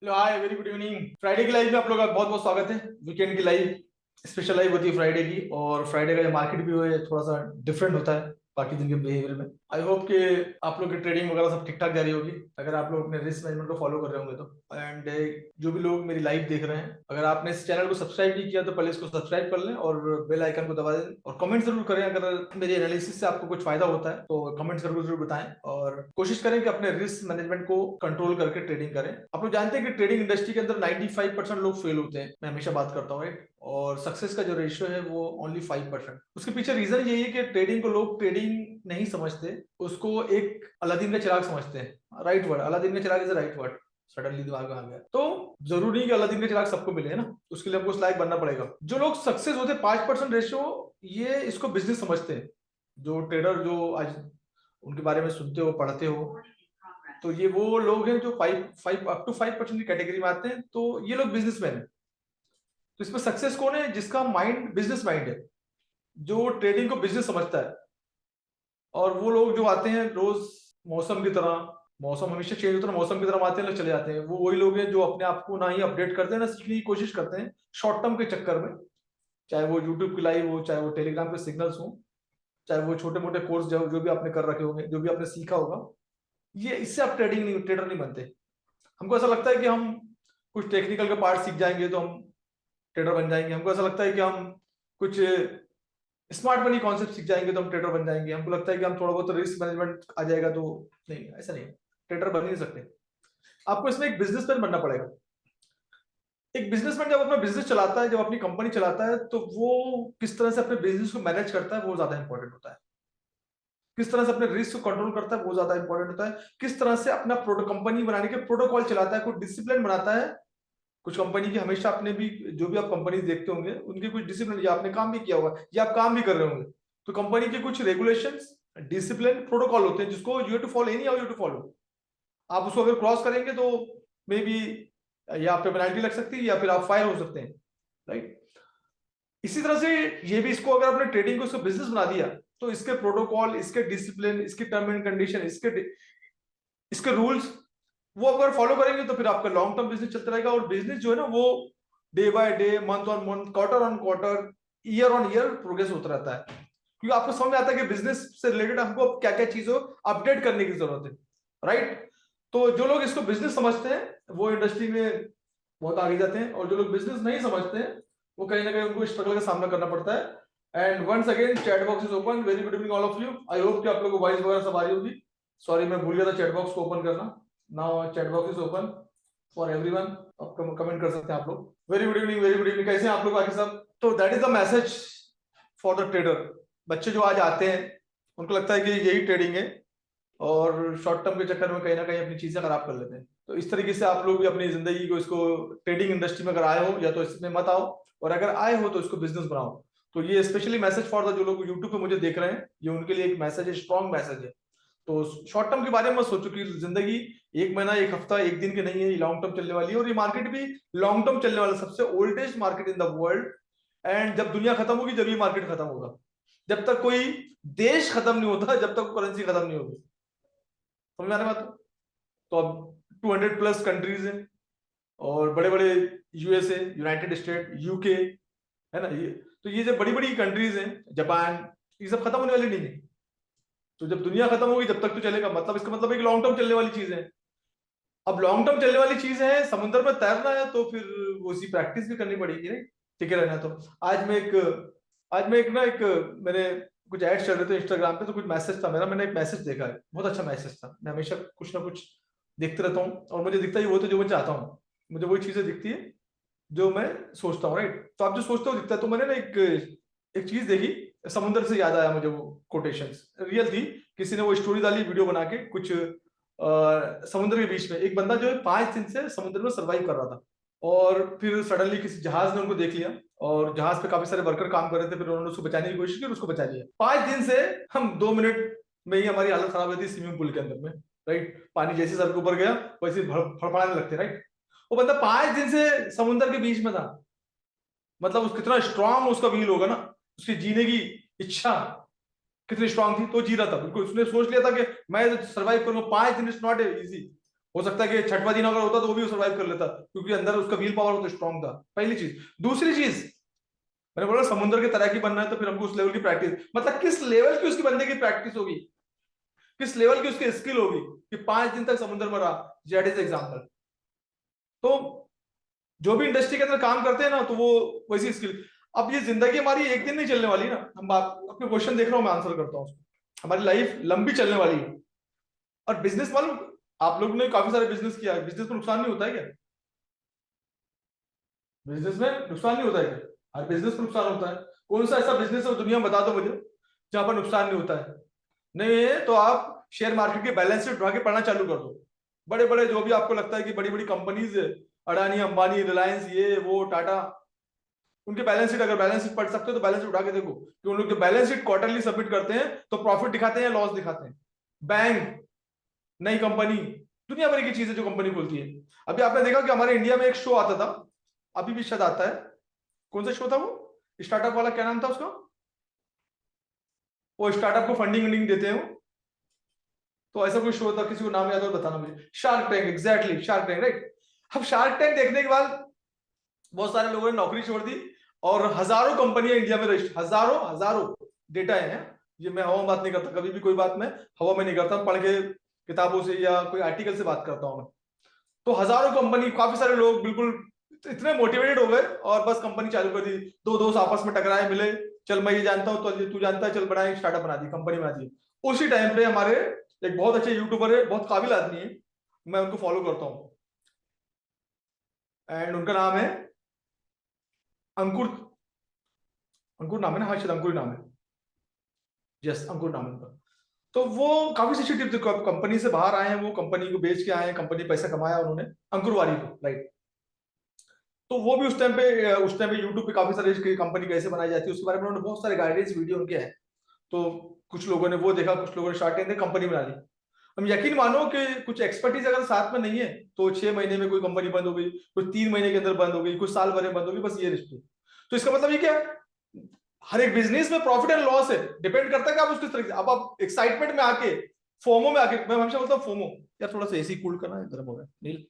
Hello hi very good evening. Friday की live में आप लोगों का बहुत बहुत स्वागत है। वीकेंड की लाइव स्पेशल लाइव होती है फ्राइडे की, और फ्राइडे का जो मार्केट भी है थोड़ा सा डिफरेंट होता है बाकी दिन के बिहेवियर में। आई होप कि आप लोग की ट्रेडिंग वगैरह सब ठीक ठाक जारी होगी, अगर आप लोग अपने रिस्क मैनेजमेंट को फॉलो कर रहे होंगे तो। एंड जो भी लोग मेरी लाइव देख रहे हैं, अगर आपने इस चैनल को सब्सक्राइब नहीं किया तो पहले इसको सब्सक्राइब कर लें और बेल आइकन को दबा दें, और कमेंट जरूर करें। अगर मेरी एनालिसिस से आपको कुछ फायदा होता है तो कमेंट जरूर जरूर बताएं, और कोशिश करें कि अपने रिस्क मैनेजमेंट को कंट्रोल करके ट्रेडिंग करें। आप लोग जानते हैं कि ट्रेडिंग इंडस्ट्री के अंदर 95% लोग फेल होते हैं, मैं हमेशा बात करता हूँ, राइट। और सक्सेस का जो रेशियो है वो ओनली 5%। उसके पीछे रीजन यही है कि ट्रेडिंग को लोग ट्रेडिंग नहीं समझते, उसको एक अलादीन का चिराग समझते हैं। राइट वर्ड, अलादीन का चिराग इज राइट वर्ड, सडनली दिमाग में आ गया। तो जरूरी नहीं कि अलादीन का चिराग सबको मिले, है ना, उसके लिए हमको उस लायक बनना पड़ेगा। जो लोग सक्सेस होते हैं 5% रेशियो, ये इसको बिजनेस समझते हैं। जो ट्रेडर जो आज उनके बारे में सुनते हो पढ़ते हो, तो ये वो लोग हैं जो 5% की कैटेगरी में आते हैं, तो ये लोग बिजनेसमैन है। तो इसमें सक्सेस कौन है? जिसका माइंड बिजनेस माइंड है, जो ट्रेडिंग को बिजनेस समझता है। और वो लोग जो आते हैं रोज मौसम की तरह, मौसम हमेशा चेंज होता है, मौसम की तरह आते हैं लोग चले जाते हैं, वो वही लोग हैं जो अपने आप को ना ही अपडेट करते हैं ना सीखने की कोशिश करते हैं शॉर्ट टर्म के चक्कर में। चाहे वो यूट्यूब की लाइव हो, चाहे वो टेलीग्राम पे सिग्नल्स हो, चाहे वो छोटे मोटे कोर्स जो भी आपने कर रखे होंगे, जो भी आपने सीखा होगा, ये इससे आप ट्रेडर नहीं बनते। हमको ऐसा लगता है कि हम कुछ टेक्निकल के पार्ट सीख जाएंगे तो हम ट्रेडर बन जाएंगे। हमको ऐसा लगता है कि हम कुछ स्मार्ट मनी कॉन्सेप्ट सीख जाएंगे तो हम ट्रेडर बन जाएंगे। हमको लगता है कि हम थोड़ा बहुत रिस्क मैनेजमेंट आ जाएगा तो। नहीं, ऐसा नहीं, ट्रेडर बन ही नहीं सकते। आपको इसमें एक बिजनेसमैन बनना पड़ेगा। एक बिजनेसमैन जब अपना बिजनेस चलाता है, जब अपनी कंपनी चलाता है, तो वो किस तरह से अपने बिजनेस को मैनेज करता है वो ज्यादा इंपॉर्टेंट होता है। किस तरह से अपने रिस्क को कंट्रोल करता है वो ज्यादा इंपॉर्टेंट होता है। किस तरह से अपना कंपनी बनाने के प्रोटोकॉल चलाता है, कुछ डिसिप्लिन बनाता है। कुछ कंपनी की हमेशा अपने भी, जो भी आप कंपनी देखते होंगे उनके कुछ डिसिप्लिन, या आपने काम भी किया होगा या आप काम भी कर रहे होंगे, तो कंपनी के कुछ रेगुलेशंस, डिसिप्लिन, प्रोटोकॉल होते हैं जिसको you to follow, any how you to follow. आप उसको अगर क्रॉस करेंगे तो मे बी या आप पे पेनल्टी लग सकती है या फिर आप फायर हो सकते हैं, राइट। इसी तरह से ये भी, इसको अगर आपने ट्रेडिंग को इसको बिजनेस बना दिया, तो इसके प्रोटोकॉल, इसके डिसिप्लिन, इसके टर्म एंड कंडीशन, इसके रूल्स, वो अगर फॉलो करेंगे तो फिर आपका लॉन्ग टर्म बिजनेस चलता रहेगा। और बिजनेस जो है ना वो day by day, month on month, quarter on quarter, year on year progress होता रहता है, क्योंकि आपको समझ में आता है कि बिजनेस से रिलेटेड हमको क्या क्या चीजों अपडेट करने की जरूरत है, राइट। तो जो लोग इसको बिजनेस समझते हैं वो इंडस्ट्री में बहुत आगे जाते हैं, और जो लोग बिजनेस नहीं समझते हैं वो कहीं ना कहीं उनको स्ट्रगल का सामना करना पड़ता है। And once again chat box is open. Very good evening all of you. I hope कि आप लोगों को वॉइस वगैरह सब आ रही होगी। सॉरी, मैं भूल गया था चैट बॉक्स को ओपन करना। Now chat box is open for everyone. आप कमेंट कर सकते हैं आप लोग। Very good evening, very good evening. कैसे हैं आप लोग बाकी सब? तो that is the message for the trader. बच्चे जो आज आते हैं उनको लगता है कि यही ट्रेडिंग है, और शॉर्ट टर्म के चक्कर में कहीं ना कहीं अपनी चीजें खराब कर लेते हैं। तो इस तरीके से आप लोग भी अपनी जिंदगी को, इसको ट्रेडिंग इंडस्ट्री में अगर आए हो या तो इसमें मत आओ, और अगर आए हो तो इसको बिजनेस बनाओ। तो ये स्पेशली मैसेज फॉर द जो लोग यूट्यूब पे मुझे देख रहे हैं, ये उनके लिए एक मैसेज है, स्ट्रॉन्ग मैसेज है। तो शॉर्ट टर्म के बारे में मत सोचो कि जिंदगी एक महीना, एक हफ्ता, एक दिन की नहीं है, ये लॉन्ग टर्म चलने वाली है। और ये मार्केट भी लॉन्ग टर्म चलने वाला, सबसे oldest market in the world. And जब दुनिया खत्म होगी जब ये मार्केट खत्म होगा। जब तक कोई देश खत्म नहीं होता, जब तक करेंसी खत्म नहीं होगी। समझ में आ रहा है बात? तो अब 200 प्लस कंट्रीज हैं, और बड़े बड़े यूएसए, यूनाइटेड स्टेट, यूके, है ना, ये तो ये जो बड़ी बड़ी कंट्रीज हैं, जापान, ये सब खत्म होने वाली नहीं है। तो जब दुनिया खत्म होगी जब तक तो चलेगा, मतलब इसका मतलब है कि लॉन्ग टर्म चलने वाली चीज है। अब लॉन्ग टर्म चलने वाली चीज है, समुद्र में तैरना है तो फिर उसी प्रैक्टिस भी करनी पड़ेगी, नहीं टिके रहना। तो आज मैं एक ना एक मेरे कुछ एड्स चल रहे थे इंस्टाग्राम पे, तो कुछ मैसेज था मेरा, मैंने एक मैसेज देखा है, बहुत अच्छा मैसेज था। मैं हमेशा कुछ ना कुछ देखते रहता हूँ, और मुझे दिखता ही वो तो जो मैं चाहता हूँ, मुझे वही चीजें दिखती है जो मैं सोचता हूँ, राइट। तो आप जो सोचते हो दिखता है। तो मैंने ना एक एक चीज देखी, समुद्र से याद आया मुझे, वो कोटेशंस रियल थी। किसी ने वो स्टोरी डाली वीडियो बना के, कुछ समुद्र के बीच में एक बंदा जो है 5 दिन से समुद्र में सर्वाइव कर रहा था, और फिर सडनली किसी जहाज ने उनको देख लिया, और जहाज पे काफी सारे वर्कर काम कर रहे थे, फिर उन्होंने उसको बचाने की कोशिश की और उसको बचा लिया। 5 दिन से हम 2 मिनट में ही हमारी हालत खराब हो जाती है स्विमिंग पूल के अंदर में, राइट। पानी जैसे सर के ऊपर गया वैसे फड़फड़ाने लगते, राइट। वो बंदा 5 दिन से समुद्र के बीच में था, मतलब उस कितना स्ट्रांग उसका व्हील होगा ना, उसकी जीने की इच्छा कितनी स्ट्रांग थी, तो जी रहा था बिल्कुल। उसने सोच लिया था कि मैं सर्वाइव करूंगा 5 दिन, इज नॉट इजी। हो सकता है कि छठवां दिन अगर होता तो वो भी सर्वाइव कर लेता, क्योंकि अंदर उसका व्हील पावर तो स्ट्रांग था। पहली चीज। दूसरी चीज, मैंने बोला समुद्र की तरह की बनना है तो फिर हमको उस लेवल की प्रैक्टिस, मतलब किस लेवल की उसकी बंदे की प्रैक्टिस होगी, किस लेवल की उसकी स्किल होगी कि 5 दिन तक समुद्र में रहा। Jet is example. तो जो भी इंडस्ट्री के अंदर काम करते हैं ना, तो वो वैसी स्किल। अब ये जिंदगी हमारी एक दिन नहीं चलने वाली ना। हम बात अपने क्वेश्चन देख रहा हूं, मैं आंसर करता हूँ उसको। हमारी लाइफ लंबी चलने वाली है। और बिजनेस मालूम, आप लोग ने काफी सारे बिजनेस किया है, बिजनेस में नुकसान नहीं होता है क्या? बिजनेस में नुकसान नहीं होता है क्या? हर बिजनेस में नुकसान होता है। कौन सा ऐसा बिजनेस है दुनिया में, बता दो मुझे, जहां पर नुकसान नहीं होता है? नहीं है तो आप शेयर मार्केट के बैलेंस शीट उठा के पढ़ना चालू कर दो। बड़े बड़े जो भी आपको लगता है कि बड़ी बड़ी कंपनीज है, अडानी अंबानी रिलायंस ये वो टाटा, उनके बैलेंस शीट, अगर बैलेंस शीट पढ़ सकते हो तो बैलेंस शीट उठा के देखो कि उन लोग जो बैलेंस शीट क्वार्टरली सबमिट करते हैं तो प्रॉफिट दिखाते हैं या लॉस दिखाते हैं। बैंक, नई कंपनी, दुनिया भर की चीजें जो कंपनी खोलती है। अभी आपने देखा कि हमारे इंडिया में एक शो आता था, अभी भी शायद आता है। कौन सा शो था वो, स्टार्टअप वाला, क्या नाम था उसका? वो स्टार्टअप को फंडिंग वंडिंग देते हैं वो। तो ऐसा कोई शो था, किसी को नाम याद हो बताना मुझे। Shark tank, exactly shark tank, right. अब शार्क टैंक देखने के बाद बहुत सारे लोगों ने नौकरी छोड़ दी और हजारों कंपनियां इंडिया में रजिस्टर, हजारों हजारों, डेटा है। ये मैं हवा में बात नहीं करता, कभी भी कोई बात मैं हवा में नहीं करता, पढ़ के किताबों से या कोई आर्टिकल से बात करता हूं मैं। तो हजारों कंपनी, काफी सारे लोग बिल्कुल इतने मोटिवेटेड हो गए और बस कंपनी चालू कर दी। दो दोस्त आपस में टकराए, मिले, चल मैं ये जानता हूँ तो तू जानता है, चल बनाए, स्टार्टअप बना दी, कंपनी बना दी। उसी टाइम पे हमारे एक बहुत अच्छे यूट्यूबर है, बहुत काबिल आदमी है, मैं उनको फॉलो करता हूँ, एंड उनका नाम है अंकुर। अंकुर नाम है ना? हाँ शायद अंकुर नाम है। यस, अंकुर नाम है उनका। तो वो काफी अच्छी टिप्स, कंपनी से बाहर आए हैं, वो कंपनी को बेच के आए हैं, कंपनी पैसा कमाया उन्होंने, अंकुर वारी को, राइट। तो वो भी उस टाइम पे यूट्यूब पे काफी सारे इसकी कंपनी कैसे बनाई जाती है उसके बारे में उन्होंने बहुत सारे गाइडेंस वीडियो उनके हैं। तो कुछ लोगों ने वो देखा, कुछ लोगों ने शार्ट टैंक कंपनी बना ली। हम यकीन मानो कि कुछ एक्सपर्टीज अगर साथ में नहीं है तो 6 महीने में कोई कंपनी बंद हो गई, कुछ 3 महीने के अंदर बंद हो गई, कुछ साल भर में बंद हो गई, बस ये रिश्ते। तो इसका मतलब ये क्या है, हर एक बिजनेस में प्रॉफिट एंड लॉस है, डिपेंड करता है कि आप उसके तरीके से, अब आप एक्साइटमेंट में आके, फोमो में आके, मैं हमेशा बोलता हूँ फोमो, यार थोड़ा सा एसी कूल करना है, गर्म हो गया नील।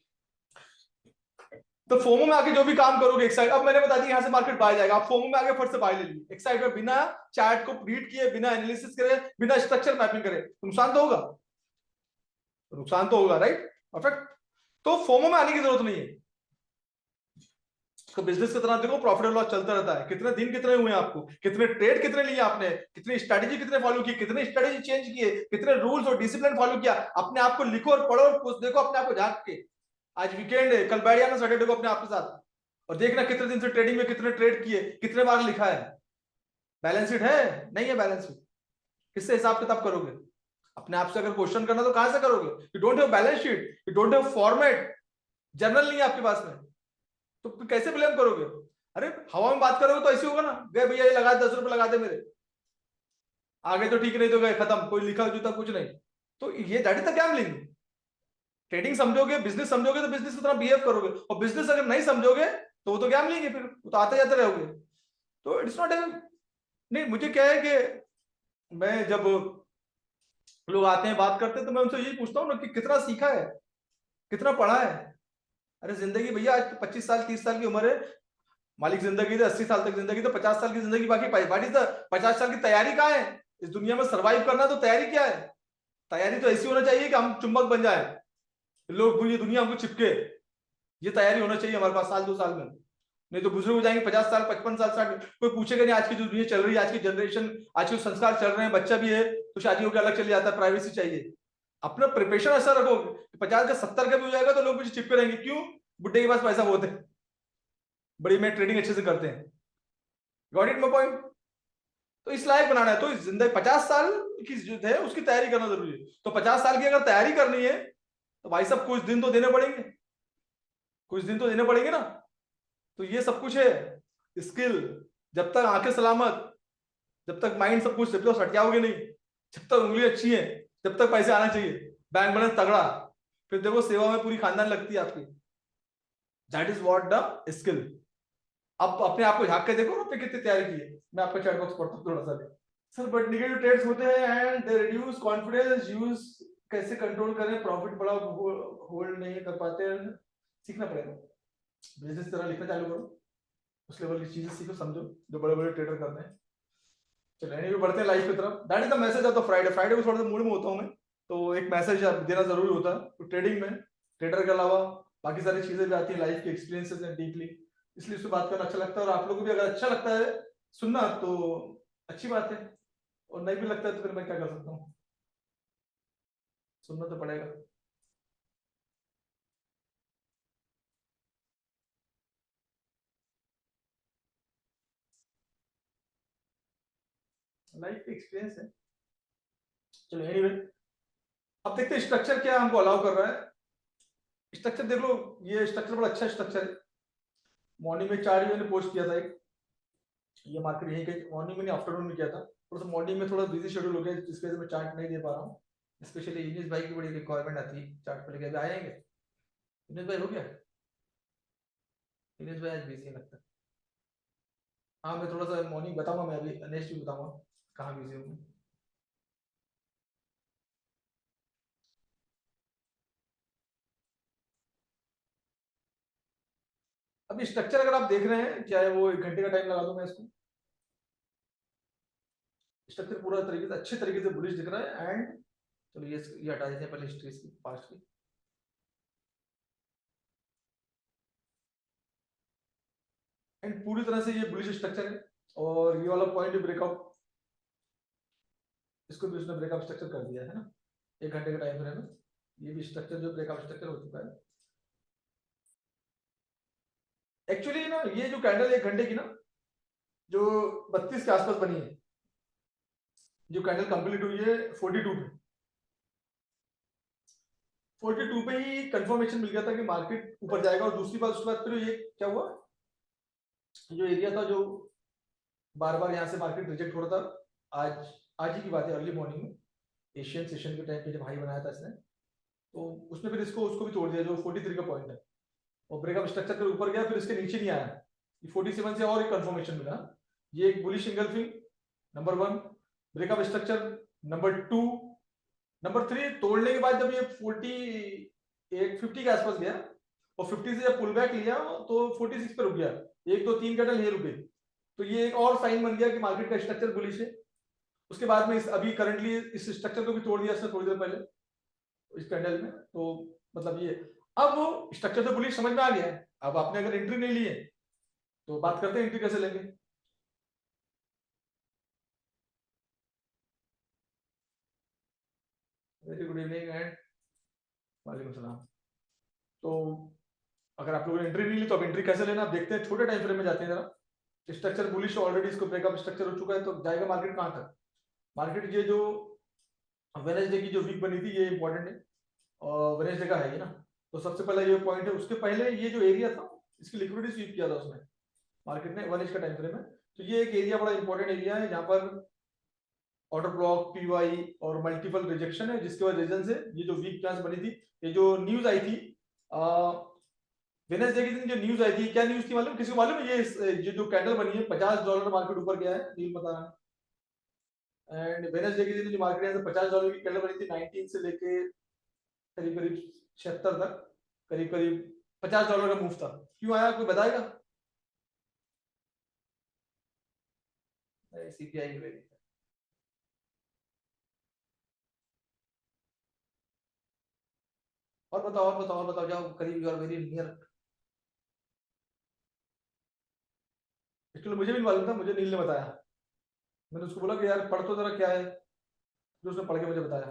तो फोमो में आके जो भी काम करोगे एक्साइट, अब मैंने बता दिया यहाँ से मार्केट बाय जाएगा, आप फोमो में आके फट से बाय ले लीजिए एक्साइट में, बिना चार्ट को रीड किए, बिना एनालिसिस करे, बिना स्ट्रक्चर मैपिंग करे, तो नुकसान तो होगा, नुकसान तो होगा, राइट। परफेक्ट। तो फोमो में आने की जरूरत नहीं है। तो बिजनेस की तरह देखो, प्रॉफिट और लॉस चलता रहता है, कितने दिन कितने हुए आपको, कितने ट्रेड कितने लिए आपने, कितनी स्ट्रेटेजी कितने फॉलो की, कितने स्ट्रेटेजी चेंज किए, कितने रूल्स और डिसिप्लिन फॉलो किया, अपने आप को लिखो और पढ़ो और देखो अपने आप को झांक के। आज वीकेंड है, कल बैठ जाना सैटरडे को अपने आप के साथ और देखना कितने दिन से ट्रेडिंग में कितने ट्रेड किए, कितने बार लिखा है। बैलेंस शीट है? नहीं है बैलेंस शीट, किससे हिसाब किताब करोगे? अपने आप से अगर क्वेश्चन करना तो कहां से करोगे? You don't have balance sheet, you don't have format, journal नहीं है आपके पास में, तो फिर कैसे ब्लेम करोगे? अरे हवा में बात करोगे तो ऐसे होगा ना, गए भैया ये लगा 10 रुपए लगा दे मेरे, आगे तो ठीक, नहीं तो गए खत्म, कोई लिखा जूता कुछ नहीं। तो ये that is the gambling. Trading समझोगे, बिजनेस समझोगे तो बिजनेस की तरह बिहेव करोगे, और बिजनेस अगर नहीं समझोगे तो वो तो गैम्बलिंग है, फिर वो तो आते जाते रहोगे। तो इट्स नॉट ए, नहीं मुझे क्या है कि मैं जब लोग आते हैं बात करते हैं तो मैं उनसे यही पूछता हूँ ना कि कितना सीखा है, कितना पढ़ा है। अरे जिंदगी भैया, आज तो 25 साल 30 साल की उम्र है, मालिक जिंदगी दे 80 साल तक जिंदगी, तो 50 साल की जिंदगी बाकी, बाकी तो 50 साल की तैयारी कहाँ है? इस दुनिया में सरवाइव करना, तो तैयारी क्या है? तैयारी तो ऐसी होना चाहिए कि हम चुंबक बन जाए, लोग ये दुनिया हमको चिपके, ये तैयारी होना चाहिए हमारे पास साल 2 साल में। नहीं तो बुजुर्ग हो जाएंगे 50 साल 55 साल 60, कोई पूछेगा नहीं। आज की जो दुनिया चल रही है, आज की जनरेशन, आज के संस्कार चल रहे हैं, बच्चा भी है तो शादी होकर अलग चले जाता है, प्राइवेसी चाहिए। अपना प्रिपरेशन ऐसा रखो, 50 का 70 का भी हो जाएगा तो लोग मुझे चिपके रहेंगे, क्यों? बुड्ढे के पास पैसा बहुत है, बड़ी में ट्रेडिंग अच्छे से करते हैं। Got it my point? तो इस लायक बनाना है, तो इस जिंदगी 50 साल की जो है उसकी तैयारी करना जरूरी है। तो 50 साल की अगर तैयारी करनी है तो भाई साहब कुछ दिन तो देने पड़ेंगे, कुछ दिन तो देने पड़ेंगे ना। तो ये सब कुछ है स्किल। जब तक आंखें सलामत, जब तक माइंड सब कुछ, जब तक सटकाओगे नहीं, जब तक उंगली अच्छी है, जब तक पैसे आना चाहिए, बैंक बैलेंस तगड़ा, फिर देखो सेवा में पूरी खानदान लगती है आपकी। That is what the skill. आप अपने आप को झांक के देखो, आपने कितनी तैयारी की है। मैं आपका चैट बॉक्स पढ़ता हूँ थोड़ा सा। सर बट नेगेटिव ट्रेड्स होते हैं and they reduce confidence, use कैसे कंट्रोल करें, प्रॉफिट बड़ा होल्ड नहीं कर पाते, सीखना पड़ेगा। बिजनेस तरह लिखना चालू करो, उस लेवल की चीजें सीखो, समझो जो बड़े बड़े ट्रेडर करते हैं। चलो एनीवे बढ़ते हैं लाइफ की तरफ। That is the message of the Friday. Friday को थोड़ा सा मूड में होता हूँ मैं, तो एक मैसेज देना जरूरी होता है। तो ट्रेडिंग में ट्रेडर के अलावा बाकी सारी चीजें भी आती है, लाइफ के एक्सपीरियंसेस हैं डीपली, इसलिए उससे बात करना अच्छा लगता है। और आप लोगों को भी अगर अच्छा लगता है सुनना तो अच्छी बात है, और नहीं भी लगता है तो फिर मैं क्या कर सकता हूँ, सुनना तो पड़ेगा। लाइफ के एक्सपीरियंस है। चलो एनीवे अब देखते हैं स्ट्रक्चर क्या हमको अलाउ कर रहा है। स्ट्रक्चर देख लो, ये स्ट्रक्चर बड़ा अच्छा स्ट्रक्चर है। मॉर्निंग में 4 मैंने पोस्ट किया था एक, ये मार्केट यहीं के मॉर्निंग में नहीं आफ्टरनून में किया था। थोड़ा सा मॉर्निंग में थोड़ा बिजी शेड्यूल हो गया, जिसकी वजह से मैं चार्ट नहीं दे पा रहा हूँ। स्पेशली यूनिस भाई की बड़ी रिक्वायरमेंट आती है चार्ट पे लेके, अभी आएंगे। यूनिस भाई हो गया, यूनिस भाई आज बिजी है लगता है। हाँ मैं थोड़ा सा मॉर्निंग बताऊंगा, मैं अभी नेक्स्ट वीक बताऊंगा कहाँ बिजी हूँ। अभी स्ट्रक्चर अगर आप देख रहे हैं, चाहे वो 1 घंटे का टाइम लगा दूं मैं इसको, स्ट्रक्चर पूरा तरीके से अच्छे तरीके से बुलिश दिख रहा है। एंड चलो ये हटा देते हैं पहले हिस्ट्री की, पास्ट की। एंड पूरी तरह से ये बुलिश स्ट्रक्चर है, और ये वाला पॉइंट ब्रेकआउट, इसको भी उसने ब्रेकअप स्ट्रक्चर कर दिया है ना 1 घंटे के टाइम फ्रेम में। ये भी स्ट्रक्चर जो ब्रेकअप स्ट्रक्चर हो चुका है। एक्चुअली ना ये जो कैंडल 1 घंटे की ना, जो 32 के आसपास बनी है, जो कैंडल कंप्लीट हुई है 42 पे, 42 पे ही कंफर्मेशन मिल गया था कि मार्केट ऊपर जाएगा। और दूसरी बात, उसके बाद फिर ये क्या हुआ, जो एरिया था जो बार बार यहाँ से मार्केट रिजेक्ट हो रहा था, आज ही की बात है, अर्ली मॉर्निंग में एशियन सेशन के टाइम पे जब हाई बनाया था इसने, तो उसने फिर उसको भी तोड़ दिया, जो 43 का पॉइंट है। और ब्रेकअप स्ट्रक्चर के ऊपर गया, फिर इसके नीचे नहीं आया। ये 47 से और एक कंफर्मेशन मिला, ये एक bullish engulfing number 1, breakup structure number 2, number 3 तोड़ने के बाद जब ये 50 के आसपास गया, और 50 से जब पुल बैक लिया तो 46 पे रुक गया। 1 2 3 कैंडल ये रुके, तो ये एक और साइन बन गया कि मार्केट का स्ट्रक्चर बुलिश है। उसके बाद में अभी करंटली इस स्ट्रक्चर को भी तोड़ दिया इसने थोड़ी देर पहले इस कैंडल में। तो मतलब ये अब स्ट्रक्चर तो बुलिश समझ में आ गया है। अब आपने अगर एंट्री नहीं ली है तो बात करते हैं एंट्री कैसे लेंगे। वेरी गुड इवनिंग एंड वालेकुम सलाम। तो अगर आप लोगों ने एंट्री नहीं ली तो अब एंट्री कैसे लेना, आप देखते हैं। छोटे टाइम फ्रेम में जाते हैं जरा। स्ट्रक्चर बुलिश ऑलरेडी, इसको ब्रेकअप स्ट्रक्चर हो चुका है, तो जाएगा मार्केट कहां तक। मार्केट ये जो वेडनेसडे की जो वीक बनी थी ये इंपॉर्टेंट है, और वेडनेसडे का है ये ना। तो सबसे पहले ये पॉइंट है, उसके पहले ये जो एरिया था इसकी लिक्विडिटी स्वीप किया था उसने मार्केट ने 1 इंच का टाइम फ्रेम में। तो ये एक एरिया बड़ा इंपॉर्टेंट एरिया है जहां पर ऑर्डर ब्लॉक, पीवाई और मल्टीपल रिजेक्शन है, जिसके वजह रीजन से ये जो वीक चांस बनी थी। ये जो न्यूज आई थी वेडनेसडे के दिन, जो न्यूज आई थी, क्या न्यूज थी मालूम, किसी को मालूम है? ये जो कैंडल बनी है $50 मार्केट ऊपर गया है, नील बता रहा है। एंड वेडनेसडे के दिन जो मार्केट यहाँ से $50 की कैंडल बनी थी, 19 से लेके करीब करीब 76 तक, करीब करीब $50 का मूव था। क्यों आया, कोई बताएगा? सीपीआई की वजह से। और बताओ, और बताओ, और बताओ, जाओ करीब, you are very near. Actually मुझे भी नहीं मालूम था, मुझे नील ने बताया। मैंने उसको बोला कि यार पढ़ तो जरा क्या है, फिर उसने पढ़ के मुझे बताया।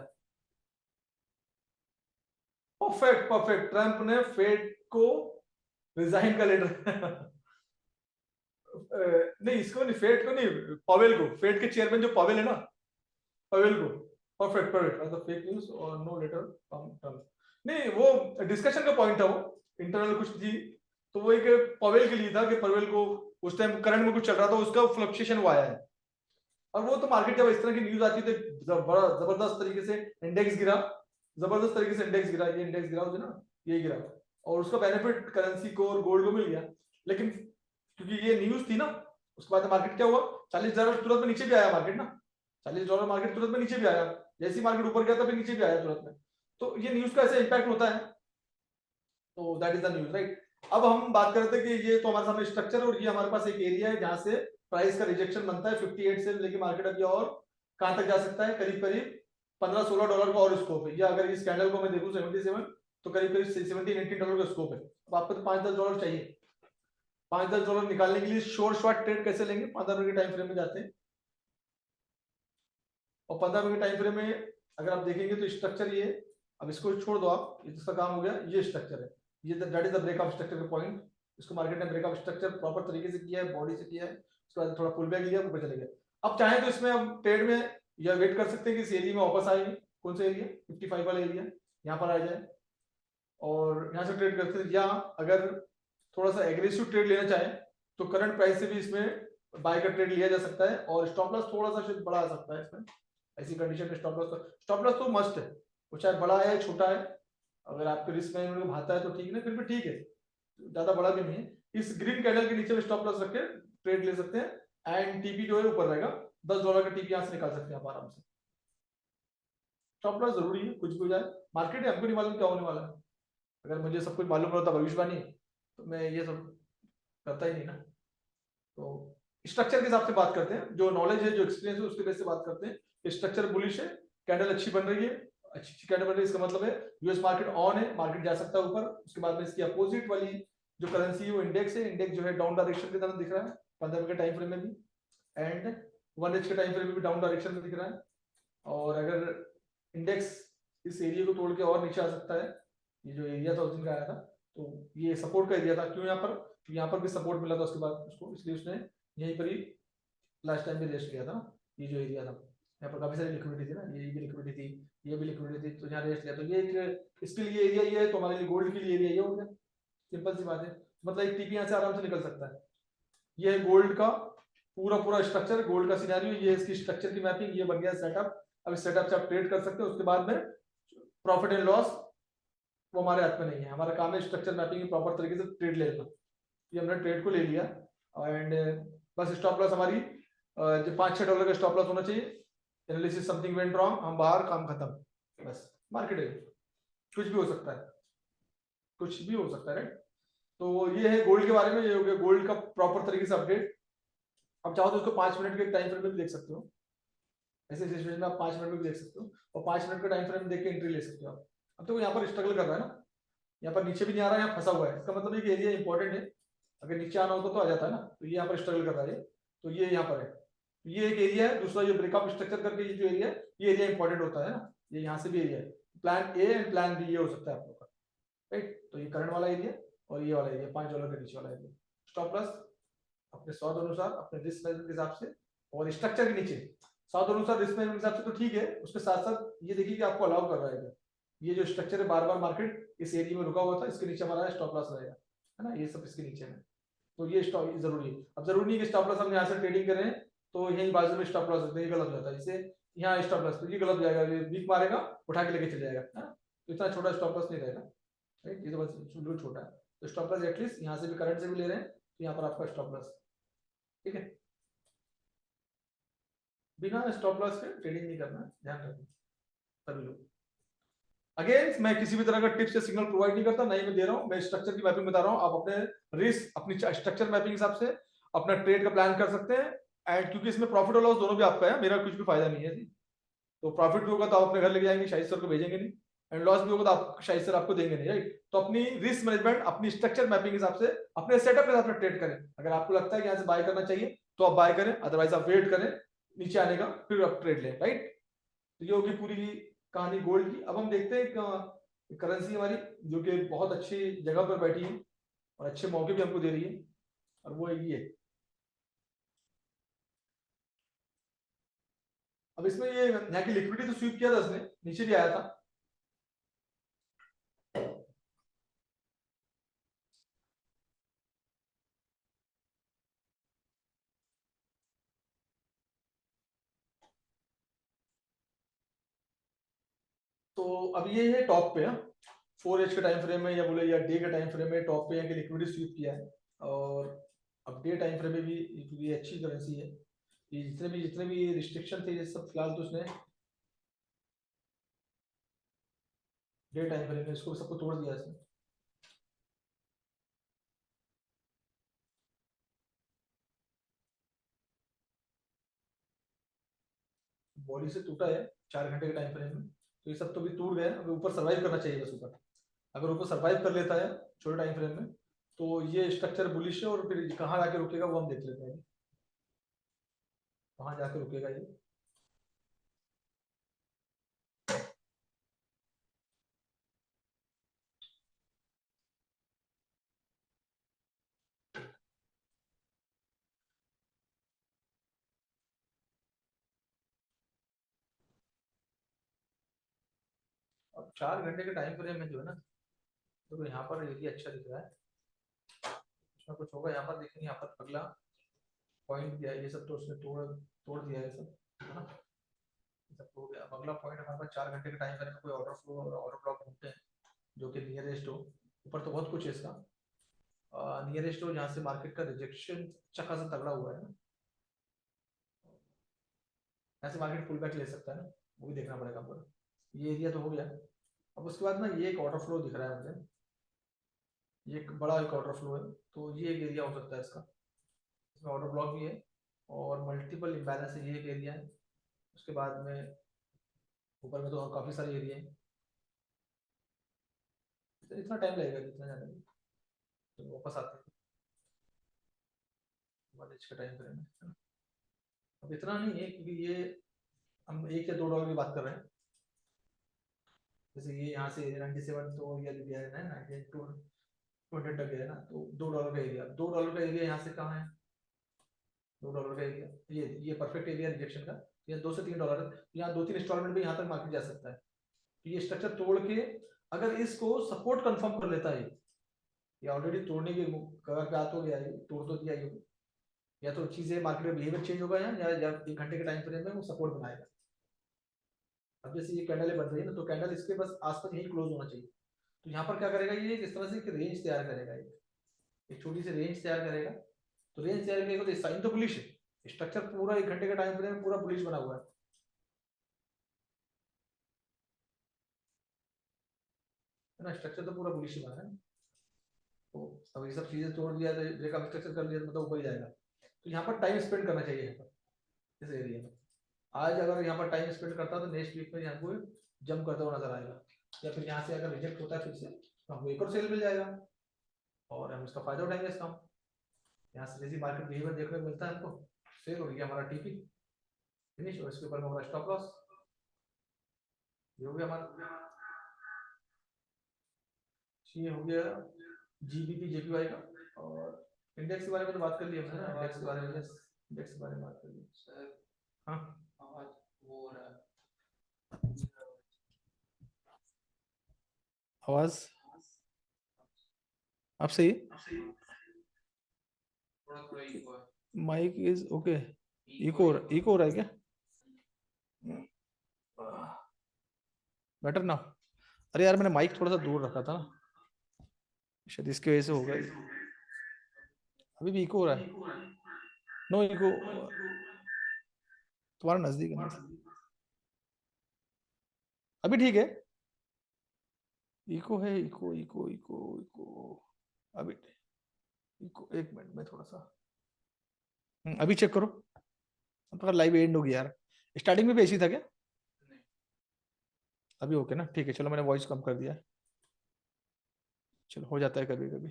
परफेक्ट परफेक्ट, ट्रम्प ने फेड को रिजाइन का लेटर नहीं, इसको नहीं, फेड को नहीं, पवेल को, फेड के चेयरमैन जो पवेल है ना, पवेल को। परफेक्ट परफेक्ट, मतलब फेक न्यूज और नो लेटर फ्रॉम ट्रम्प। नहीं, वो डिस्कशन का पॉइंट था, वो इंटरनल कुछ थी। तो वो एक पवेल के लिए था कि पवेल को उस टाइम करंट में कुछ चल रहा था, उसका फ्लक्चुएशन हुआ है। और वो तो मार्केट जब इस तरह की न्यूज आती है तो बड़ा जबरदस्त तरीके से इंडेक्स गिरा, जबरदस्त तरीके से इंडेक्स गिरा, ये इंडेक्स गिरा ना, ये गिरा। और उसका बेनिफिट करेंसी को और गोल्ड को मिल गया। लेकिन क्योंकि ये न्यूज थी ना, उसके बाद मार्केट क्या हुआ, $40 तुरंत में नीचे भी आया मार्केट ना, $40 मार्केट तुरंत में नीचे भी आया। जैसे मार्केट ऊपर गया था फिर नीचे भी आया तुरंत में। तो ये न्यूज का ऐसे इम्पैक्ट होता है, तो that is the news, right. अब हम बात करते हैं कि ये तो हमारे सामने स्ट्रक्चर और ये हमारे पास एक एरिया है जहां से प्राइस का रिजेक्शन बनता है 58 से लेके मार्केट अभी और कहां तक जा सकता है, करीब करीब $15-16 का और स्कोप है। या अगर इस कैंडल को मैं देखूं 77, तो करीब करीब $17-18 का स्कोप है। अब आपको तो $5-10 चाहिए। $5-10 निकालने के लिए शॉर्ट शॉर्ट ट्रेड कैसे लेंगे? 15 मिनट के टाइम फ्रेम में जाते हैं और 15 मिनट के टाइम फ्रेम में अगर आप देखेंगे तो स्ट्रक्चर ये, अब इसको छोड़ दो आप, इसका काम हो गया, ये स्ट्रक्चर है, ये that is the breakup structure का पॉइंट। इसको मार्केट ने ब्रेकअप स्ट्रक्चर प्रॉपर तरीके से किया है, बॉडी से किया है, उसके बाद थोड़ा पुल बैक लिया, ऊपर चले गए। अब चाहे तो इसमें हम ट्रेड में या वेट कर सकते हैं कि इस एरिया में वापस आएगी। कौन सा एरिया? 55 वाला एरिया, यहाँ पर आ जाए और यहाँ से ट्रेड करते हैं। या अगर थोड़ा सा एग्रेसिव ट्रेड लेना चाहे तो करंट प्राइस से भी इसमें बाय का ट्रेड लिया जा सकता है और स्टॉप लॉस थोड़ा सा शायद बड़ा आ सकता है इसमें। ऐसी कंडीशन में स्टॉप लॉस तो मस्ट है, वो चाहे बड़ा है छोटा है, अगर आपके रिस्क मैनेजमेंट को भाता है तो ठीक है, फिर भी ठीक है, ज्यादा बड़ा भी नहीं है। इस ग्रीन कैंडल के नीचे में स्टॉप लॉस रख के ट्रेड ले सकते हैं एंड टीपी जो है ऊपर रहेगा। $10 का टीपी यहाँ से निकाल सकते हैं आप आराम से। स्टॉप लॉस जरूरी है, कुछ भी हो जाए। मार्केट है, हमको नहीं मालूम क्या होने वाला है। अगर मुझे सब कुछ मालूम रहता भविष्यवाणी तो मैं ये सब करता ही नहीं ना। तो स्ट्रक्चर के हिसाब से बात करते हैं, जो नॉलेज है जो एक्सपीरियंस है उसके बेस से बात करते हैं। स्ट्रक्चर बुलिश है, कैंडल अच्छी बन रही है, अच्छी कैंडल बन रही है, इसका मतलब है यूएस मार्केट ऑन है, मार्केट जा सकता है ऊपर। उसके बाद में इसकी अपोजिट वाली जो करेंसी है वो इंडेक्स है, इंडेक्स जो है डाउन डायरेक्शन की तरफ दिख रहा है 15 मिनट के टाइम फ्रेम में भी एंड 1 एच के टाइम फ्रेम में भी डाउन डायरेक्शन में दिख रहा है। और अगर इंडेक्स इस एरिया को तोड़ के और नीचे आ सकता है, ये जो एरिया था उस दिन का आया था, तो ये सपोर्ट का एरिया था। क्यों? यहाँ पर भी सपोर्ट मिला था उसके बाद उसको, इसलिए उसने यहीं पर ही लास्ट टाइम भी रेस्ट किया था। ये जो एरिया था यहाँ पर काफी सारी लिक्विडिटी थी ना, ये भी लिक्विडिटी थी, ये भी लिक्विडिटी थी, तो यहाँ रेस्ट लिया। तो ये एक इसके लिए एरिया ये है, तो हमारे लिए गोल्ड के लिए एरिया ये हो गया। सिंपल सी बात है, मतलब एक टीपी यहाँ से आराम से निकल सकता है। ये है गोल्ड का पूरा पूरा स्ट्रक्चर, गोल्ड का सिनेरियो, ये इसकी स्ट्रक्चर की मैपिंग, ये बन गया सेटअप। अब इस सेटअप से आप ट्रेड कर सकते हो। उसके बाद में प्रॉफिट एंड लॉस वो हमारे हाथ में नहीं है, हमारा काम है स्ट्रक्चर मैपिंग प्रॉपर तरीके से ट्रेड ले लेना। ये हमने ट्रेड को ले लिया एंड बस स्टॉप लॉस हमारी जो $5-6 का स्टॉप लॉस होना चाहिए। एनालिसिस समथिंग वेंट रॉन्ग, हम बाहर, काम खत्म, बस। मार्केट है, कुछ भी हो सकता है, कुछ भी हो सकता है, राइट। तो ये है गोल्ड के बारे में, ये हो गया गोल्ड का प्रॉपर तरीके से अपडेट। अब चाहो तो उसको 5 मिनट के टाइम फ्रेम में भी देख सकते हो, ऐसे सिचुएशन में आप 5 मिनट में भी देख सकते हो और 5 मिनट का टाइम फ्रेम में देख के एंट्री ले सकते हो आप। अब तो यहाँ पर स्ट्रगल कर रहा है ना, यहाँ पर नीचे भी नहीं आ रहा है, यहाँ फंसा हुआ है, इसका मतलब ये एरिया इंपॉर्टेंट है। अगर नीचे आना होता तो आ जाता है ना, तो ये यहाँ पर स्ट्रगल कर रहा है, तो ये यहाँ पर है, ये एक एरिया है। दूसरा ये ब्रेकअप स्ट्रक्चर करके ये जो एरिया है, ये एरिया इंपॉर्टेंट होता है ना, ये यहाँ से भी एरिया है। Plan A and plan B ये हो सकता है आप लोग का, राइट। तो ये करंट वाला एरिया और ये वाला एरिया $5 के नीचे वाला एरिया। स्टॉप लॉस अपने स्वाद अनुसार, अपने रिस्क मैनेजमेंट के हिसाब से और स्ट्रक्चर के नीचे स्वाद अनुसार रिस्क मैनेजमेंट के हिसाब से तो ठीक है। उसके साथ साथ ये देखिए कि आपको अलाउ कर रहा है, ये जो स्ट्रक्चर है बार बार मार्केट इस एरिया में रुका हुआ था, इसके नीचे हमारा स्टॉप लॉस रहेगा, है ना, ये सब इसके नीचे में। तो ये स्टॉप जरूरी है। अब जरूरी नहीं कि स्टॉप लॉस हम यहाँ से ट्रेडिंग करें तो यही बाजू में स्टॉप लॉस होता है, ये गलत हो जाता है। जैसे यहाँ स्टॉप लॉस, तो ये गलत हो जाएगा, ये वीक मारेगा उठा के लेके चले जाएगा, है ना। तो इतना छोटा स्टॉप लॉस नहीं रहेगा, राइट, ये तो बस बिल्कुल छोटा है। तो स्टॉप लॉस एटलीस्ट यहाँ से भी करंट से भी ले रहे हैं, तो यहाँ पर आपका स्टॉप लॉस, ठीक है। बिना स्टॉप लॉस के ट्रेडिंग नहीं करना, ध्यान रखना सभी लोग। अगेन मैं किसी भी तरह का टिप्स या सिग्नल प्रोवाइड नहीं करता, नहीं मैं दे रहा हूं, मैं स्ट्रक्चर की मैपिंग बता रहा हूं। आप अपने रिस्क अपनी स्ट्रक्चर मैपिंग हिसाब से अपना ट्रेड का प्लान कर सकते हैं। एंड क्योंकि इसमें प्रॉफिट और लॉस दोनों भी आपका है, मेरा कुछ भी फायदा नहीं है जी। तो प्रॉफिट भी होगा तो आप अपने घर लेके जाएंगे, शाहिद सर को भेजेंगे नहीं, एंड लॉस भी होगा तो आप शाहिद सर आपको देंगे नहीं, राइट। तो अपनी रिस्क मैनेजमेंट अपनी स्ट्रक्चर मैपिंग हिसाब से अपने सेटअप के साथ ट्रेड करें। अगर आपको लगता है कि यहाँ से बाय करना चाहिए तो आप बाय करें, अदरवाइज आप वेट करें नीचे आने का, फिर आप ट्रेड लें, राइट। तो ये होगी पूरी कहानी गोल्ड की। अब हम देखते हैं करेंसी हमारी जो कि बहुत अच्छी जगह पर बैठी है और अच्छे मौके भी हमको दे रही है, और वो है ये। अब इसमें ये यहाँ की लिक्विडिटी तो स्वीप किया था इसने, नीचे भी आया था। तो अब ये है टॉप पे, 4H के टाइम फ्रेम में या बोले या डे के टाइम फ्रेम में टॉप पे यहाँ की लिक्विडिटी स्वीप किया है। और अब डे टाइम फ्रेम में भी ये अच्छी करेंसी है। ये जितने भी रिस्ट्रिक्शन थे ये सब फिलहाल तो उसने ये टाइम फ्रेम है, इसको सबको तोड़ दिया इसने। बॉडी से टूटा है 4 घंटे के टाइम फ्रेम में, तो ये सब तो भी टूट गए। अगर ऊपर सर्वाइव करना चाहिए बस ऊपर, अगर ऊपर सर्वाइव कर लेता है छोटे टाइम फ्रेम में, तो ये स्ट्रक्चर बुलिश है। और फिर कहाँ जाके रुकेगा वो हम देख लेते हैं, कहाँ जाके रुकेगा ये। अब 4 घंटे के टाइम फ्रेम में जो है ना, तो यहाँ पर एरिया अच्छा दिख रहा है, इसमें कुछ होगा यहाँ पर। देखेंगे यहाँ पर अगला पॉइंट दिया है, ये सब तो उसने तोड़ तोड़ दिया है सब, है ना। ये सब हो गया। अब अगला पॉइंट हमारे पास 4 घंटे के टाइम फ्रेम में कोई ऑर्डर फ्लो और ऑर्डर ब्लॉक ढूंढते हैं जो कि नियरेस्ट हो। ऊपर तो बहुत कुछ है इसका, नियरेस्ट हो जहाँ से मार्केट का रिजेक्शन अच्छा खासा तगड़ा हुआ है ना, यहाँ से मार्केट पुल बैक ले सकता है ना, वो भी देखना पड़ेगा पूरा। ये एरिया तो हो गया। अब उसके बाद ना ये एक ऑर्डर फ्लो दिख रहा है मुझे, ये एक बड़ा एक ऑर्डर फ्लो है, तो ये एक एरिया हो सकता है इसका। इसमें ऑर्डर ब्लॉक भी है और मल्टीपल इम्बैलेंस है, ये एक एरिया है। उसके बाद में ऊपर में तो और काफी सारे एरिया है। तो इतना टाइम लगेगा जितना जाने में, तो वापस आते हैं कॉलेज का टाइम फ्रेम है। अब इतना नहीं है क्योंकि ये हम $1 या $2 की बात कर रहे हैं। जैसे ये यहाँ से 97 तो ये दिया है ना, 92 तक है ना, तो $2 का एरिया, $2 का एरिया यहाँ से कहाँ है, $2 का एरिया, ये परफेक्ट एरिया रिजेक्शन का। ये $2 से $3 है, यहाँ 2-3 इंस्टॉलमेंट में यहाँ तक मार्केट जा सकता है। तो ये स्ट्रक्चर तोड़ के अगर इसको सपोर्ट कंफर्म कर लेता है, ये ऑलरेडी तोड़ने की कगार पे आ तो गया है, तोड़ तो दिया ये, या तो चीजें मार्केट में बिहेवियर चेंज होगा या 1 घंटे के टाइम फ्रेम में वो सपोर्ट बनाएगा। अब जैसे ये कैंडल बन रही है ना, तो कैंडल इसके बस आसपास यही क्लोज होना चाहिए। तो यहाँ पर क्या करेगा ये, इस तरह से एक रेंज तैयार करेगा, एक छोटी सी रेंज तैयार करेगा। तो रेंज तैयार करेगा तो साइन तो बुलिश है, स्ट्रक्चर पूरा 1 घंटे का टाइम फ्रेम पूरा बुलिश बना हुआ है ना, स्ट्रक्चर तो पूरा बुलिश ही बना है। तो अब ये सब चीजें तोड़ दिया, तो ब्रेकअप स्ट्रक्चर कर लिया, तो मतलब ऊपर ही जाएगा। तो यहाँ पर टाइम स्पेंड करना चाहिए, यहाँ पर इस एरिया में। आज अगर यहाँ पर टाइम स्पेंड करता तो नेक्स्ट वीक में यहाँ को जंप करता हुआ नजर आएगा, या फिर यहाँ से अगर रिजेक्ट होता है फिर से तो हमको एक और सेल मिल जाएगा और हम इसका फायदा उठाएंगे इसका। यहाँ से जैसी मार्केट बिहेवियर देखने को मिलता है हमको, सेल हो गया हमारा टीपी फिनिश, और इसके ऊपर हमारा स्टॉप लॉस, ये हो गया हमारा। ये हो गया जीबीपी जेपीवाई का। और इंडेक्स के बारे में तो बात कर लिया हमने ना, इंडेक्स के बारे में, इंडेक्स के बारे में बात कर ली सर। हाँ, आवाज वो हो रहा है, आवाज आप सही, माइक इज ओके, इको हो रहा है क्या, बेटर ना। अरे यार मैंने माइक थोड़ा सा दूर रखा था ना, शायद इसकी वजह से होगा। अभी भी इको हो रहा है, नो इको, तुम्हारा नजदीक है ना, अभी ठीक है। इको है, इको इको इको इको, अभी इको, 1 मिनट में थोड़ा सा, अभी चेक करो। अब लाइव एंड होगी यार, स्टार्टिंग में भी ऐसी था क्या, अभी ओके ना, ठीक है चलो, मैंने वॉइस कम कर दिया है। चलो हो जाता है कभी कभी,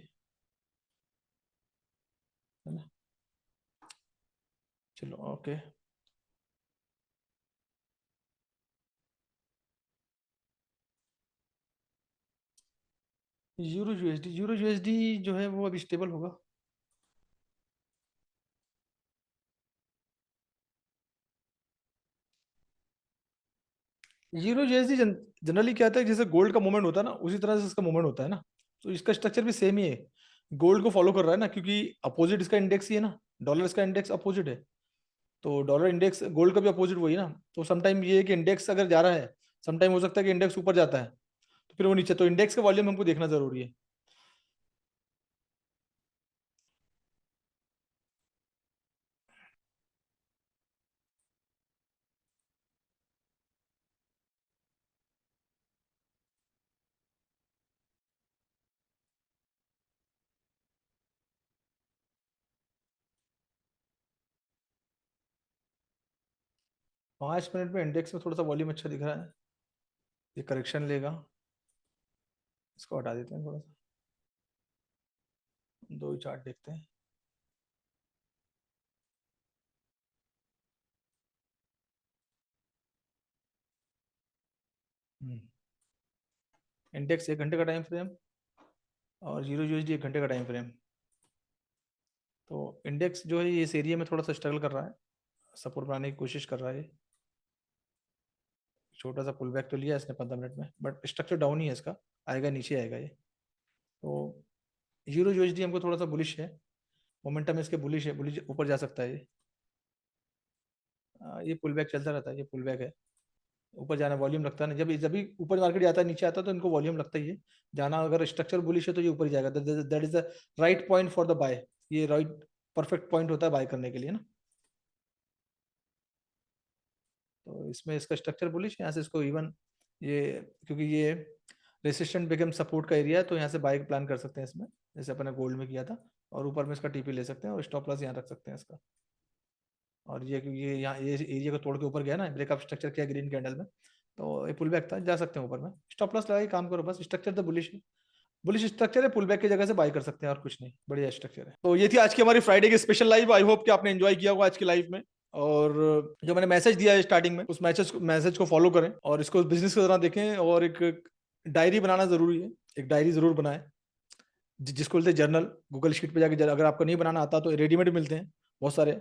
है ना। चलो ओके। यूरो यूएसडी जो है वो अभी स्टेबल होगा। यूरो यूएसडी जनरली क्या होता है, जैसे गोल्ड का मूवमेंट होता है ना, उसी तरह से इसका मूवमेंट होता है ना। तो इसका स्ट्रक्चर भी सेम ही है, गोल्ड को फॉलो कर रहा है ना, क्योंकि अपोजिट इसका इंडेक्स ही है ना, डॉलर इसका इंडेक्स अपोजिट है। तो डॉलर इंडेक्स गोल्ड का भी अपोजिट वही है ना। तो समटाइम ये है कि इंडेक्स अगर जा रहा है, समटाइम हो सकता है कि इंडेक्स ऊपर जाता है तो फिर वो नीचे, तो इंडेक्स का वॉल्यूम हमको देखना जरूरी है। 5 मिनट में इंडेक्स में थोड़ा सा वॉल्यूम अच्छा दिख रहा है, ये करेक्शन लेगा, इसको हटा देते हैं थोड़ा सा, दो ही चार्ट देखते हैं। इंडेक्स 1 घंटे का टाइम फ्रेम और जीरो यूएसडी 1 घंटे का टाइम फ्रेम। तो इंडेक्स जो है ये इस एरिया में थोड़ा सा स्ट्रगल कर रहा है, सपोर्ट बनाने की कोशिश कर रहा है। छोटा सा पुल बैक तो लिया इसने 15 मिनट में, बट स्ट्रक्चर डाउन ही है इसका, आएगा नीचे आएगा ये। तो यूरो यूएसडी हमको थोड़ा सा बुलिश है, मोमेंटम इसके बुलिश है, बुलिश ऊपर जा सकता है ये। ये पुल बैक चलता रहता है, ये पुल बैक है, ऊपर जाना वॉल्यूम लगता है ना, जब जब भी ऊपर मार्केट जाता है नीचे आता है तो इनको वॉल्यूम लगता ही है जाना। अगर स्ट्रक्चर बुलिश है तो ये ऊपर ही जाएगा, that is the right point for the buy, ये राइट परफेक्ट पॉइंट होता है बाय करने के लिए ना। तो इसमें इसका स्ट्रक्चर बुलिश है, यहाँ से इसको इवन ये, क्योंकि ये रेसिस्टेंट बिकम सपोर्ट का एरिया है, तो यहाँ से बाय प्लान कर सकते हैं इसमें, जैसे अपने गोल्ड में किया था। और ऊपर में इसका टीपी ले सकते हैं और स्टॉप लॉस यहाँ रख सकते हैं इसका। और ये क्योंकि ये यहाँ ये एरिया को तोड़ के ऊपर गया ना, ब्रेकअप स्ट्रक्चर किया ग्रीन कैंडल में, तो ये पुल बैक था, जा सकते हैं ऊपर में, स्टॉप लॉस लगा के काम करो बस। स्ट्रक्चर तो बुलिश है, बुलिश स्ट्रक्चर है, पुल बैक की जगह से बाय कर सकते हैं और कुछ नहीं, बढ़िया स्ट्रक्चर है। तो ये थी आज की हमारी फ्राइडे की स्पेशल लाइव। आई होप कि आपने एंजॉय किया होगा आज की लाइव में। और जो मैंने मैसेज दिया है स्टार्टिंग में, उस मैसेज को फॉलो करें और इसको बिजनेस की तरह देखें। और एक डायरी बनाना जरूरी है, एक डायरी जरूर बनाएं, जिसको बोलते हैं जर्नल। गूगल शीट पे जाके, अगर आपको नहीं बनाना आता तो रेडीमेड मिलते हैं बहुत सारे,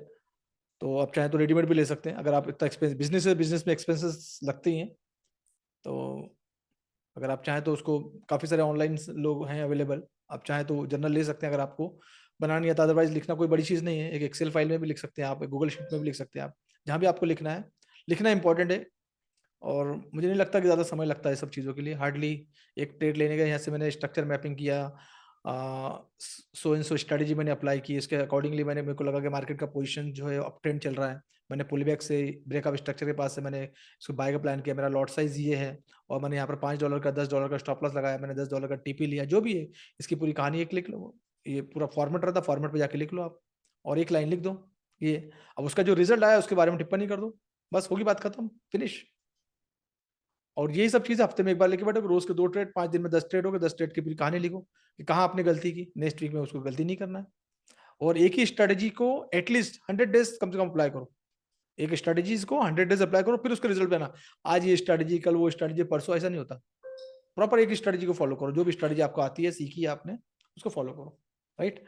तो आप चाहें तो रेडीमेड भी ले सकते हैं। अगर आप इतना एक्सपेंस बिजनेस है, बिजनेस में एक्सपेंसेस लगते ही हैं, तो अगर आप चाहें तो उसको, काफ़ी सारे ऑनलाइन लोग हैं अवेलेबल, आप चाहें तो जर्नल ले सकते हैं अगर आपको बनाना नहीं आता। अदरवाइज लिखना कोई बड़ी चीज़ नहीं है, एक एक्सेल फाइल में भी लिख सकते हैं आप, गूगल शीट में भी लिख सकते हैं आप, जहाँ भी आपको लिखना है। लिखना इंपॉर्टेंट है, और मुझे नहीं लगता कि ज़्यादा समय लगता है सब चीज़ों के लिए, हार्डली एक ट्रेड लेने का। यहाँ से मैंने स्ट्रक्चर मैपिंग किया, सो इन सो स्ट्रेटेजी मैंने अप्लाई की, इसके अकॉर्डिंगली मैंने, मेरे को लगा कि मार्केट का पोजीशन जो है अप ट्रेंड चल रहा है, मैंने पुल बैक से ब्रेकअप स्ट्रक्चर के पास से मैंने इसको बाय का प्लान किया। मेरा लॉट साइज ये है, और मैंने यहाँ पर $5 का $10 का स्टॉप लॉस लगाया, मैंने $10 का टीपी लिया, जो भी है इसकी पूरी कहानी एक लिख लो, ये पूरा फॉर्मेट रहता, फॉर्मेट पे जाके लिख लो आप, और एक लाइन लिख दो ये। अब उसका जो रिजल्ट आया उसके बारे में टिप्पणी कर दो, बस होगी बात खत्म, फिनिश। और यही सब चीजें हफ्ते में एक बार लेके बैठो, रोज के 2 ट्रेड, 5 दिन में 10 ट्रेड हो गए, 10 ट्रेड की पूरी कहानी लिखो कि कहाँ आपने गलती की, नेक्स्ट वीक में उसको गलती नहीं करना है। और एक ही स्ट्रेटेजी को एटलीस्ट 100 डेज कम से कम अप्लाई करो, एक स्ट्रेटेजीज को 100 डेज अप्लाई करो, फिर उसका रिजल्ट लेना। आज ये स्ट्रेटेजी, कल वो स्ट्रेटेजी, परसों, ऐसा नहीं होता। प्रॉपर एक स्ट्रेटेजी को फॉलो करो, जो भी स्ट्रेटेजी आपको आती है, सीखी है आपने, उसको फॉलो करो, right.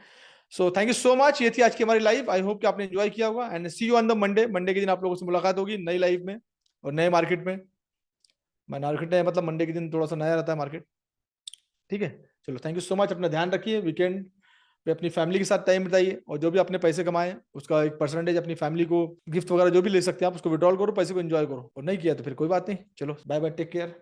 So thank you so much, ये थी आज की हमारी लाइव। आई होप कि आपने एंजॉय किया होगा, and see you on the Monday. Monday के दिन आप लोगों से मुलाकात होगी नई लाइव में और नए मार्केट में। मैं मार्केट में मतलब मंडे के दिन थोड़ा सा नया रहता है मार्केट, ठीक है। चलो, थैंक यू सो मच, अपना ध्यान रखिए, वीकेंड पे अपनी फैमिली के साथ टाइम बिताइए, और जो भी अपने पैसे कमाए उसका एक परसेंटेज अपनी फैमिली को गिफ्ट वगैरह जो भी ले सकते हैं आप, उसको विड्रॉल करो, पैसे को एंजॉय करो, और नहीं किया तो फिर कोई बात नहीं। चलो, बाय बाय, टेक केयर।